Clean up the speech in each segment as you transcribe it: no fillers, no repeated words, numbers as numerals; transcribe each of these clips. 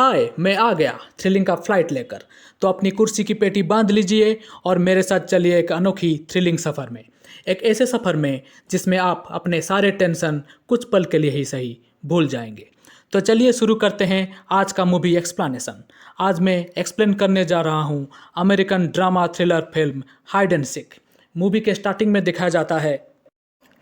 हाय, मैं आ गया थ्रिलिंग का फ्लाइट लेकर। तो अपनी कुर्सी की पेटी बांध लीजिए और मेरे साथ चलिए एक अनोखी थ्रिलिंग सफ़र में। एक ऐसे सफ़र में जिसमें आप अपने सारे टेंशन कुछ पल के लिए ही सही भूल जाएंगे। तो चलिए शुरू करते हैं आज का मूवी एक्सप्लेनेशन। आज मैं एक्सप्लेन करने जा रहा हूँ American drama thriller film hide and seek. Movie के स्टार्टिंग में दिखाया जाता है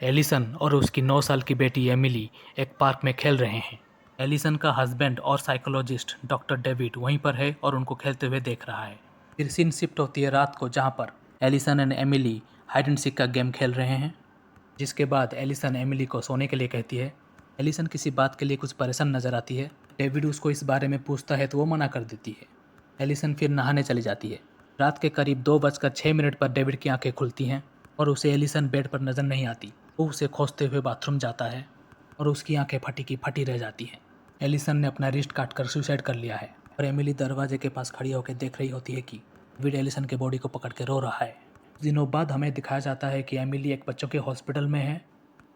एलिसन और उसकी 9 साल की बेटी एमिली एक पार्क में खेल रहे हैं। एलिसन का हस्बैंड और साइकोलॉजिस्ट डॉक्टर डेविड वहीं पर है और उनको खेलते हुए देख रहा है। फिर सीन शिफ्ट होती है रात को, जहाँ पर Alison and Emily hide and seek का गेम खेल रहे हैं। जिसके बाद एलिसन एमिली को सोने के लिए कहती है। एलिसन किसी बात के लिए कुछ परेशान नजर आती है। डेविड उसको इस बारे में पूछता है तो वो मना कर देती है। एलिसन फिर नहाने चली जाती है। रात के करीब 2:06 पर डेविड की आंखें खुलती हैं और उसे एलिसन बेड पर नजर नहीं आती। वो उसे खोजते हुए बाथरूम जाता है और उसकी आंखें फटी की फटी रह जाती हैं। एलिसन ने अपना रिस्ट काट कर सुसाइड कर लिया है और एमिली दरवाजे के पास खड़ी होकर देख रही होती है कि डेविड एलिसन के बॉडी को पकड़ के रो रहा है। दिनों बाद हमें दिखाया जाता है कि एमिली एक बच्चों के हॉस्पिटल में है।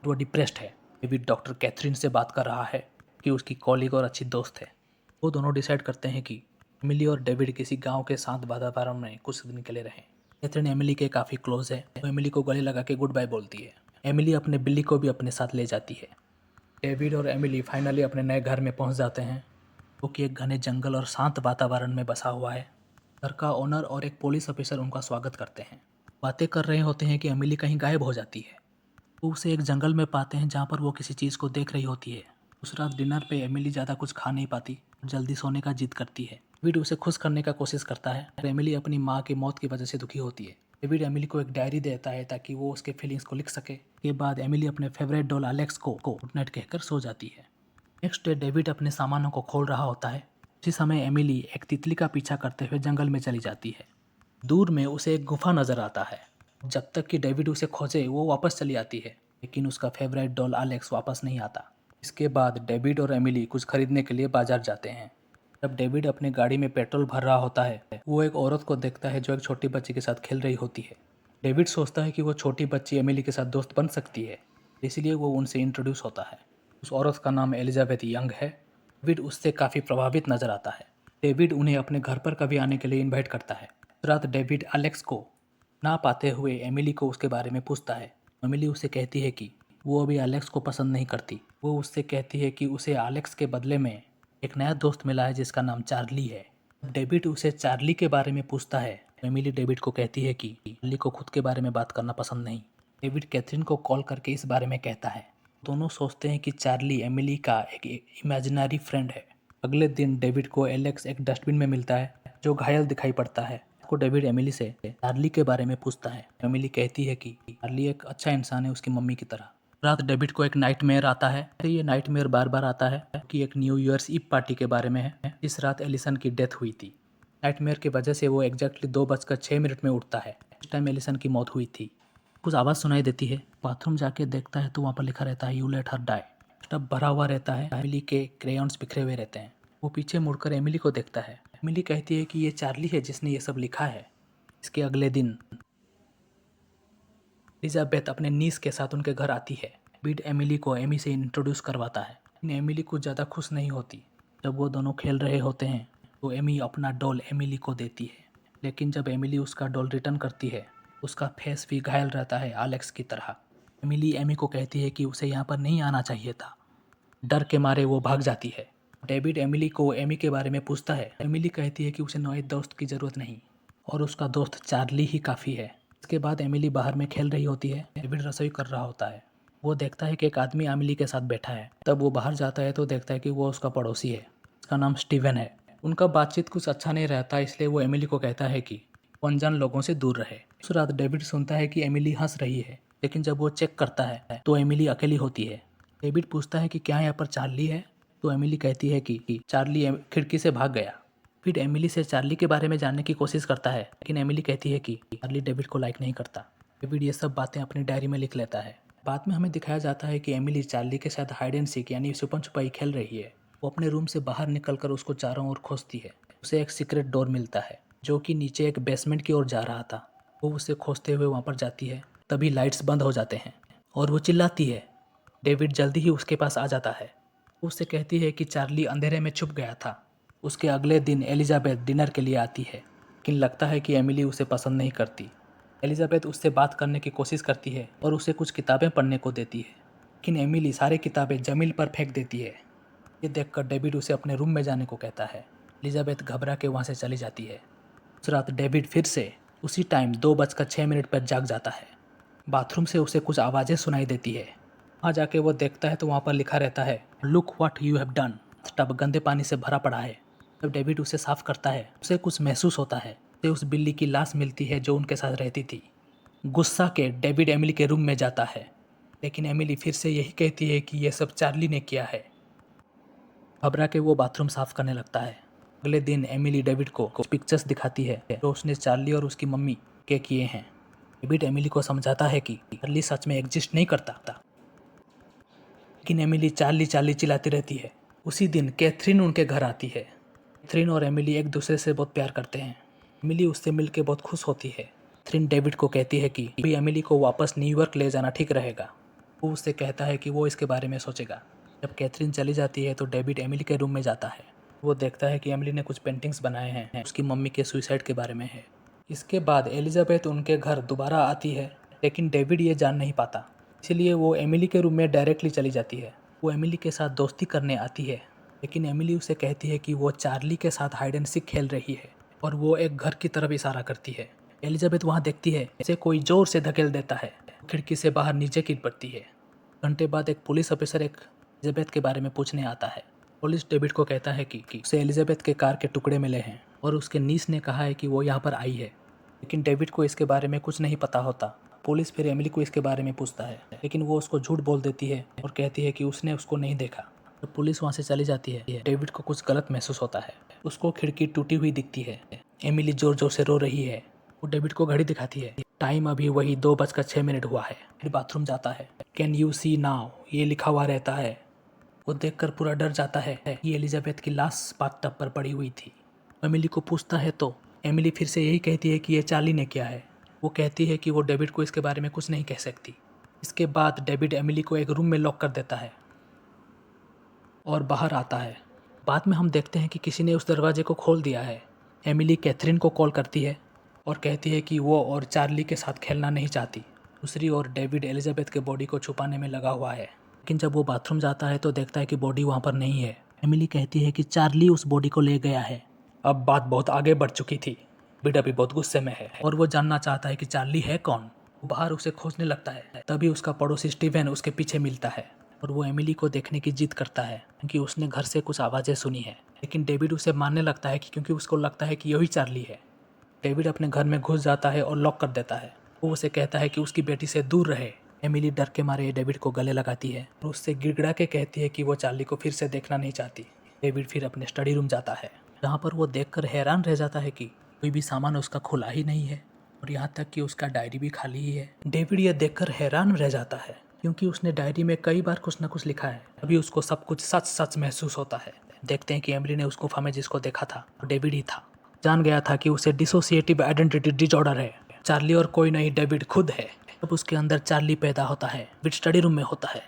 वो डिप्रेस्ड है। डेविड डॉक्टर कैथरीन से बात कर रहा है कि उसकी कॉलीग और अच्छी दोस्त है। वो दोनों डिसाइड करते हैं कि एमिली और डेविड किसी गांव के शांत वातावरण में कुछ दिन के लिए रहें। कैथरीन एमिली के काफ़ी क्लोज है। वो एमिली को गले लगा के गुड बाय बोलती है। एमिली अपने बिल्ली को भी अपने साथ ले जाती है। डेविड और एमिली फाइनली अपने नए घर में पहुंच जाते हैं, जो कि एक घने जंगल और शांत वातावरण में बसा हुआ है। घर का ओनर और एक पुलिस ऑफिसर उनका स्वागत करते हैं। बातें कर रहे होते हैं कि एमिली कहीं गायब हो जाती है। वो उसे एक जंगल में पाते हैं जहाँ पर वो किसी चीज़ को देख रही होती है। उस रात डिनर पे एमिली ज़्यादा कुछ खा नहीं पाती और जल्दी सोने का जिद करती है। डेविड उसे खुश करने का कोशिश करता है और एमिली अपनी माँ की मौत की वजह से दुखी होती है। डेविड एमिली को एक डायरी देता है ताकि वो उसके फीलिंग्स को लिख सके। के बाद एमिली अपने फेवरेट डॉल एलेक्स को गुड नाइट कहकर सो जाती है। नेक्स्ट डे डेविड अपने सामानों को खोल रहा होता है। उसी समय एमिली एक तितली का पीछा करते हुए जंगल में चली जाती है। दूर में उसे एक गुफा नजर आता है। जब तक कि डेविड उसे खोजे वो वापस चली आती है, लेकिन उसका फेवरेट डॉल एलेक्स वापस नहीं आता। इसके बाद डेविड और एमिली कुछ खरीदने के लिए बाजार जाते हैं। जब डेविड अपनी गाड़ी में पेट्रोल भर रहा होता है, वो एक औरत को देखता है जो एक छोटी बच्ची के साथ खेल रही होती है। डेविड सोचता है कि वो छोटी बच्ची एमिली के साथ दोस्त बन सकती है, इसलिए वो उनसे इंट्रोड्यूस होता है। उस औरत का नाम एलिजाबेथ यंग है। डेविड उससे काफ़ी प्रभावित नजर आता है। डेविड उन्हें अपने घर पर कभी आने के लिए इन्वाइट करता है। रात डेविड एलेक्स को ना पाते हुए एमिली को उसके बारे में पूछता है। एमिली उसे कहती है कि वो अभी एलेक्स को पसंद नहीं करती। वो उससे कहती है कि उसे एलेक्स के बदले में एक नया दोस्त मिला है जिसका नाम चार्ली है। डेविड उसे चार्ली के बारे में पूछता है। एमिली डेविड को कहती है कि चार्ली को खुद के बारे में बात करना पसंद नहीं। डेविड कैथरीन को कॉल करके इस बारे में कहता है। दोनों सोचते हैं कि चार्ली एमिली का एक इमेजिनरी फ्रेंड है। अगले दिन डेविड को एलेक्स एक डस्टबिन में मिलता है जो घायल दिखाई पड़ता है। को डेविड एमिली से चार्ली के बारे में पूछता है। एमिली कहती है कि चार्ली एक अच्छा इंसान है, उसकी मम्मी की तरह। रात डेविड को एक नाइटमेयर आता है। ये नाइटमेयर बार बार आता है कि एक न्यू ईयर्स ईव पार्टी के बारे में है। इस रात एलिसन की डेथ हुई थी। नाइटमेयर की वजह से वो एग्जैक्टली 2:06 में उठता है। इस टाइम एलिसन की मौत हुई थी। कुछ आवाज़ सुनाई देती है। बाथरूम जाके देखता है तो वहाँ पर लिखा रहता है you let her die. Tub भरा हुआ रहता है। एमिली के क्रेयॉन्स बिखरे हुए रहते हैं। वो पीछे मुड़कर एमिली को देखता है। एमिली कहती है कि ये चार्ली है जिसने ये सब लिखा है। इसके अगले दिन एलिजाबेथ अपने नीस के साथ उनके घर आती है। बीड एमिली को एमी से इंट्रोड्यूस करवाता है। एमिली कुछ ज़्यादा खुश नहीं होती। जब वो दोनों खेल रहे होते हैं तो एमी अपना डॉल एमिली को देती है, लेकिन जब एमिली उसका डॉल रिटर्न करती है उसका फेस भी घायल रहता है एलेक्स की तरह। एमिली एमी को कहती है कि उसे यहाँ पर नहीं आना चाहिए था। डर के मारे वो भाग जाती है। डेविड एमिली को एमी के बारे में पूछता है। एमिली कहती है कि उसे नए दोस्त की ज़रूरत नहीं और उसका दोस्त चार्ली ही काफ़ी है। इसके बाद एमिली बाहर में खेल रही होती है। डेविड रसोई कर रहा होता है। वो देखता है कि एक आदमी एमिली के साथ बैठा है। तब वो बाहर जाता है तो देखता है कि वो उसका पड़ोसी है। उसका नाम स्टीवन है। उनका बातचीत कुछ अच्छा नहीं रहता, इसलिए वो एमिली को कहता है कि वो अनजान लोगों से दूर रहे। उस रात डेविड सुनता है कि एमिली हंस रही है, लेकिन जब वो चेक करता है तो एमिली अकेली होती है। डेविड पूछता है कि क्या यहाँ पर चार्ली है, तो एमिली कहती है कि चार्ली खिड़की से भाग गया। फिर एमिली से चार्ली के बारे में जानने की कोशिश करता है, लेकिन एमिली कहती है कि चार्ली डेविड को लाइक नहीं करता। डेविड ये सब बातें अपनी डायरी में लिख लेता है। बाद में हमें दिखाया जाता है कि एमिली चार्ली के साथ हाइड एंड सीक यानी छुपन छुपाई खेल रही है। वो अपने रूम से बाहर निकलकर उसको चारों ओर खोजती है। उसे एक सीक्रेट डोर मिलता है जो कि नीचे एक बेसमेंट की ओर जा रहा था। वो उसे खोजते हुए वहाँ पर जाती है। तभी लाइट्स बंद हो जाते हैं और वो चिल्लाती है। डेविड जल्दी ही उसके पास आ जाता है। उससे कहती है कि चार्ली अंधेरे में छुप गया था। उसके अगले दिन एलिजाबेथ डिनर के लिए आती है, लेकिन लगता है कि एमिली उसे पसंद नहीं करती। एलिजाबेथ उससे बात करने की कोशिश करती है और उसे कुछ किताबें पढ़ने को देती है, लेकिन एमिली सारी किताबें जमीन पर फेंक देती है। ये देखकर डेविड उसे अपने रूम में जाने को कहता है। एलिजाबेथ घबरा के वहाँ से चली जाती है। उस रात डेविड फिर से उसी टाइम 2:06 पर जाग जाता है। बाथरूम से उसे कुछ आवाज़ें सुनाई देती है। वहाँ जाके वो देखता है तो वहाँ पर लिखा रहता है, look what you have done. Tub गंदे पानी से भरा पड़ा है। जब डेविड उसे साफ करता है उसे कुछ महसूस होता है। उसे उस बिल्ली की लाश मिलती है जो उनके साथ रहती थी। गुस्सा के डेविड एमिली के रूम में जाता है, लेकिन एमिली फिर से यही कहती है कि यह सब चार्ली ने किया है। घबरा के वो बाथरूम साफ करने लगता है। अगले दिन एमिली डेविड को कुछ पिक्चर्स दिखाती है जो उसने चार्ली और उसकी मम्मी के किए हैं। डेविड एमिली को समझाता है कि चार्ली सच में एग्जिस्ट नहीं करता था, लेकिन एमिली चार्ली चार्ली चिल्लाती रहती है। उसी दिन कैथरीन उनके घर आती है। कैथरीन और एमिली एक दूसरे से बहुत प्यार करते हैं। एमिली उससे मिलकर बहुत खुश होती है। कैथरीन डेविड को कहती है कि अभी एमिली को वापस न्यूयॉर्क ले जाना ठीक रहेगा। वो उससे कहता है कि वो इसके बारे में सोचेगा। जब कैथरीन चली जाती है तो डेविड एमिली के रूम में जाता है। वो देखता है कि एमिली ने कुछ पेंटिंग्स बनाए हैं, उसकी मम्मी के सुसाइड के बारे में है। इसके बाद एलिजाबेथ उनके घर दोबारा आती है, लेकिन डेविड ये जान नहीं पाता, इसलिए वो एमिली के रूम में डायरेक्टली चली जाती है। वो एमिली के साथ दोस्ती करने आती है, लेकिन एमिली उसे कहती है कि वो चार्ली के साथ हाइड एंड सीक खेल रही है और वो एक घर की तरफ इशारा करती है। एलिजाबेथ वहाँ देखती है इसे कोई जोर से धकेल देता है। खिड़की से बाहर नीचे गिर पड़ती है। घंटे बाद एक पुलिस ऑफिसर एलिजाबेथ के बारे में पूछने आता है। पुलिस डेविड को कहता है कि उसे एलिजाबेथ के कार के टुकड़े मिले हैं और उसके नीस ने कहा है कि वो यहाँ पर आई है, लेकिन डेविड को इसके बारे में कुछ नहीं पता होता। पुलिस फिर एमिली को इसके बारे में पूछता है, लेकिन वो उसको झूठ बोल देती है और कहती है कि उसने उसको नहीं देखा। जब पुलिस वहाँ से चली जाती है, डेविड को कुछ गलत महसूस होता है। उसको खिड़की टूटी हुई दिखती है। एमिली जोर जोर से रो रही है। वो डेविड को घड़ी दिखाती है। टाइम अभी वही 2:06 हुआ है। फिर बाथरूम जाता है। कैन यू सी नाउ ये लिखा हुआ रहता है। वो देखकर पूरा डर जाता है कि एलिजाबेथ की लाश बाथटब पर पड़ी हुई थी। एमिली को पूछता है तो एमिली फिर से यही कहती है कि ये चार्ली ने किया है। वो कहती है कि वो डेविड को इसके बारे में कुछ नहीं कह सकती। इसके बाद डेविड एमिली को एक रूम में लॉक कर देता है और बाहर आता है। बाद में हम देखते हैं कि किसी ने उस दरवाजे को खोल दिया है। एमिली कैथरीन को कॉल करती है और कहती है कि वो और चार्ली के साथ खेलना नहीं चाहती। दूसरी ओर डेविड एलिजाबेथ के बॉडी को छुपाने में लगा हुआ है, लेकिन जब वो बाथरूम जाता है तो देखता है कि बॉडी वहाँ पर नहीं है। एमिली कहती है कि चार्ली उस बॉडी को ले गया है। अब बात बहुत आगे बढ़ चुकी थी। डेविड अभी बहुत गुस्से में है और वो जानना चाहता है कि चार्ली है कौन। वो बाहर उसे खोजने लगता है। तभी उसका पड़ोसी स्टीवन उसके पीछे मिलता है और वो एमिली को देखने की जिद करता है क्योंकि उसने घर से कुछ आवाज़ें सुनी है। लेकिन डेविड उसे मानने लगता है क्योंकि उसको लगता है कि यही चार्ली है। डेविड अपने घर में घुस जाता है और लॉक कर देता है। वो उसे कहता है कि उसकी बेटी से दूर रहे। एमिली डर के मारे डेविड को गले लगाती है और उससे गिड़गिड़ा के कहती है कि वो चार्ली को फिर से देखना नहीं चाहती। डेविड फिर अपने स्टडी रूम जाता है, जहाँ पर वो देखकर हैरान रह जाता है कि कोई भी सामान उसका खुला ही नहीं है और यहाँ तक कि उसका डायरी भी खाली ही है। डेविड ये देखकर हैरान रह जाता है क्योंकि उसने डायरी में कई बार कुछ न कुछ लिखा है। अभी उसको सब कुछ सच सच महसूस होता है। देखते हैं कि एमिली ने उस गुफा में जिसको देखा था वो डेविड ही था। जान गया था कि उसे डिसोसिएटिव आइडेंटिटी डिसऑर्डर है। चार्ली और कोई नहीं, डेविड खुद है। अब उसके अंदर चार्ली पैदा होता है, डेविड स्टडी रूम में होता है।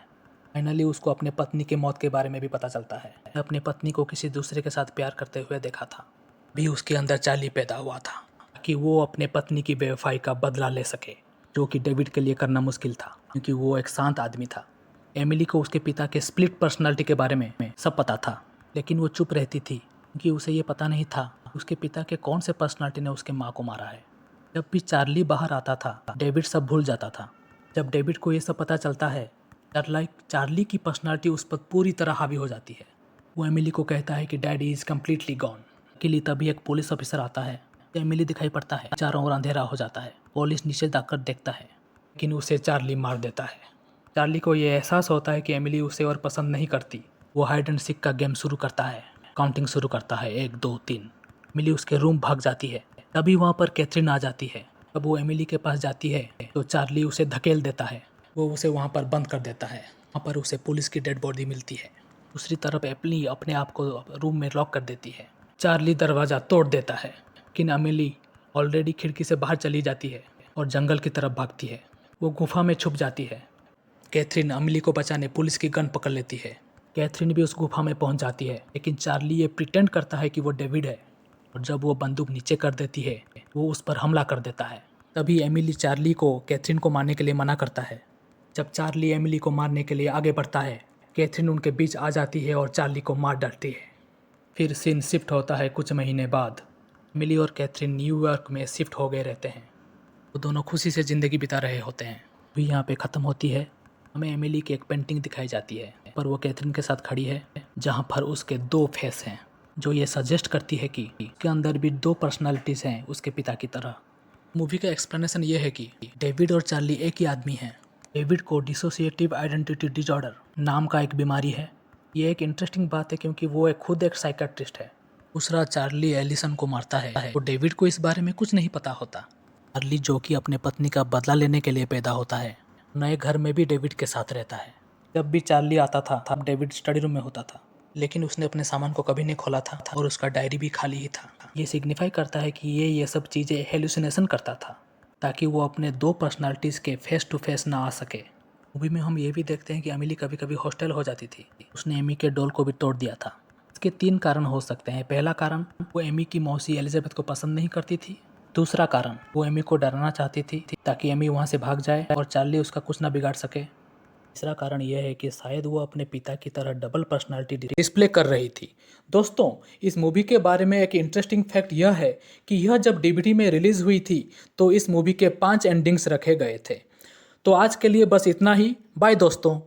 फाइनली उसको अपने पत्नी के मौत के बारे में भी पता चलता है। अपनी पत्नी को किसी दूसरे के साथ प्यार करते हुए देखा था। भी उसके अंदर चार्ली पैदा हुआ था कि वो अपने पत्नी की बेवफाई का बदला ले सके, जो कि डेविड के लिए करना मुश्किल था क्योंकि वो एक शांत आदमी था। एमिली को उसके पिता के स्प्लिट पर्सनालिटी के बारे में सब पता था, लेकिन वो चुप रहती थी क्योंकि उसे ये पता नहीं था उसके पिता के कौन से पर्सनालिटी ने उसके माँ को मारा है। जब भी चार्ली बाहर आता था डेविड सब भूल जाता था। जब डेविड को ये सब पता चलता है चार्ली की पर्सनालिटी उस पर पूरी तरह हावी हो जाती है। वो एमिली को कहता है कि डैडी इज़ कम्प्लीटली गॉन। के लिए तभी एक पुलिस ऑफिसर आता है। एमिली दिखाई पड़ता है। चारों ओर अंधेरा हो जाता है। पुलिस नीचे जाकर देखता है, लेकिन उसे चार्ली मार देता है। चार्ली को ये एहसास होता है कि एमिली उसे और पसंद नहीं करती। वो हाइड एंड सीक का गेम शुरू करता है। काउंटिंग शुरू करता है, 1 2 3। एमिली उसके रूम भाग जाती है। तभी वहाँ पर कैथरीन आ जाती है। अब वो एमिली के पास जाती है तो चार्ली उसे धकेल देता है। वो उसे वहाँ पर बंद कर देता है। वहाँ पर उसे पुलिस की डेड बॉडी मिलती है। दूसरी तरफ एमिली अपने आप को रूम में लॉक कर देती है। चार्ली दरवाज़ा तोड़ देता है, लेकिन एमिली ऑलरेडी खिड़की से बाहर चली जाती है और जंगल की तरफ भागती है। वो गुफा में छुप जाती है। कैथरीन एमिली को बचाने पुलिस की गन पकड़ लेती है। कैथरीन भी उस गुफा में पहुंच जाती है, लेकिन चार्ली ये प्रिटेंड करता है कि वो डेविड है और जब वो बंदूक नीचे कर देती है वो उस पर हमला कर देता है। तभी एमिली चार्ली को कैथरीन को मारने के लिए मना करता है। जब चार्ली एमिली को मारने के लिए आगे बढ़ता है, कैथरीन उनके बीच आ जाती है और चार्ली को मार डालती है। फिर सीन शिफ्ट होता है कुछ महीने बाद। एमिली और कैथरीन न्यूयॉर्क में शिफ्ट हो गए रहते हैं। वो दोनों खुशी से ज़िंदगी बिता रहे होते हैं। अभी यहाँ पे ख़त्म होती है। हमें एमिली की एक पेंटिंग दिखाई जाती है, पर वो कैथरीन के साथ खड़ी है, जहाँ पर उसके 2 फेस हैं, जो ये सजेस्ट करती है कि उसके अंदर भी 2 पर्सनालिटीज़ हैं उसके पिता की तरह। मूवी का एक्सप्लेनेशन ये है कि डेविड और चार्ली एक ही आदमी हैं। डेविड को डिसोसिएटिव आइडेंटिटी डिसऑर्डर नाम का एक बीमारी है। ये एक इंटरेस्टिंग बात है क्योंकि वो खुद एक साइकेट्रिस्ट है। दूसरा, चार्ली एलिसन को मारता है तो डेविड को इस बारे में कुछ नहीं पता होता। चार्ली, जो कि अपने पत्नी का बदला लेने के लिए पैदा होता है, नए घर में भी डेविड के साथ रहता है। जब भी चार्ली आता था डेविड स्टडी रूम में होता था, लेकिन उसने अपने सामान को कभी नहीं खोला था और उसका डायरी भी खाली ही था। ये सिग्निफाई करता है कि ये सब चीज़ें हेलुसिनेशन करता था ताकि वो अपने 2 पर्सनालिटीज़ के फेस टू फेस ना आ सके। मूवी में हम ये भी देखते हैं कि एमिली कभी कभी हॉस्टल हो जाती थी। उसने एमी के डॉल को भी तोड़ दिया था। इसके 3 कारण हो सकते हैं। पहला कारण, वो एमी की मौसी एलिजाबेथ को पसंद नहीं करती थी। दूसरा कारण, वो एमी को डराना चाहती थी ताकि एमी वहाँ से भाग जाए और चार्ली उसका कुछ ना बिगाड़ सके। तीसरा कारण यह है कि शायद वो अपने पिता की तरह डबल पर्सनालिटी डिस्प्ले कर रही थी। दोस्तों, इस मूवी के बारे में एक इंटरेस्टिंग फैक्ट यह है कि यह जब डीवीडी में रिलीज हुई थी तो इस मूवी के 5 एंडिंग्स रखे गए थे। तो आज के लिए बस इतना ही। बाय दोस्तों।